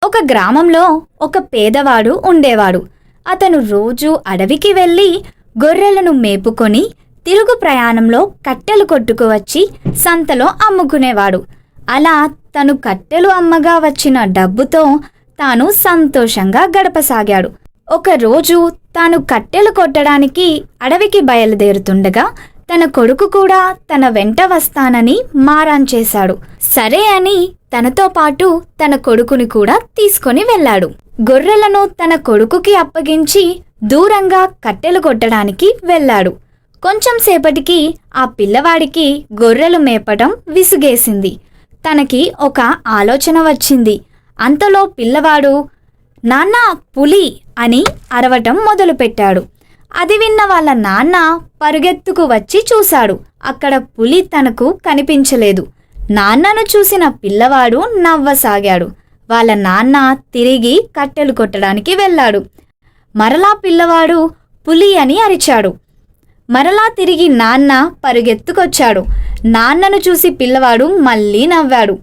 ఒక గ్రామంలో ఒక పేదవాడు ఉండేవాడు. అతను రోజు అడవికి వెళ్ళి గొర్రెలను మేపుకొని తిరుగు ప్రయాణంలో కట్టెలు కొట్టుకువచ్చి సంతలో అమ్ముకునేవాడు. అలా తను కట్టెలు అమ్మగా వచ్చిన డబ్బుతో తాను సంతోషంగా గడపసాగాడు. ఒకరోజు తాను కట్టెలు కొట్టడానికి అడవికి బయలుదేరుతుండగా తన కొడుకు కూడా తన వెంట వస్తానని మారాన్ చేశాడు. సరే అని తనతో పాటు తన కొడుకుని కూడా తీసుకొని వెళ్ళాడు. గొర్రెలను తన కొడుకుకి అప్పగించి దూరంగా కట్టెలు కొట్టడానికి వెళ్ళాడు. కొంచెం సేపటికి ఆ పిల్లవాడికి గొర్రెలు మేపడం విసుగేసింది. తనకి ఒక ఆలోచన వచ్చింది. అంతలో పిల్లవాడు నాన్న పులి అని అరవటం మొదలుపెట్టాడు. అది విన్న వాళ్ళ నాన్న పరుగెత్తుకు వచ్చి చూశాడు. అక్కడ పులి తనకు కనిపించలేదు. నాన్నను చూసిన పిల్లవాడు నవ్వసాగాడు. వాళ్ళ నాన్న తిరిగి కట్టెలు కొట్టడానికి వెళ్ళాడు. మరలా పిల్లవాడు పులి అని అరిచాడు. మరలా తిరిగి నాన్న పరుగెత్తుకొచ్చాడు. నాన్నను చూసి పిల్లవాడు మళ్ళీ నవ్వాడు.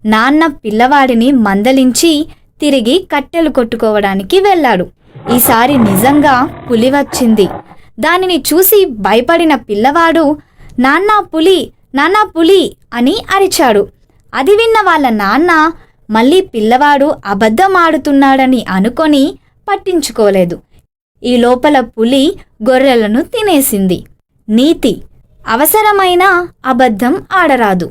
నాన్న పిల్లవాడిని మందలించి తిరిగి కట్టెలు కొట్టుకోవడానికి వెళ్ళాడు. ఈసారి నిజంగా పులి వచ్చింది. దానిని చూసి భయపడిన పిల్లవాడు నాన్నా పులి, నాన్నా పులి అని అరిచాడు. అది విన్న వాళ్ళ నాన్న మళ్ళీ పిల్లవాడు అబద్ధం ఆడుతున్నాడని అనుకొని పట్టించుకోలేదు. ఈ లోపల పులి గొర్రెలను తినేసింది. నీతి: అవసరమైన అబద్ధం ఆడరాదు.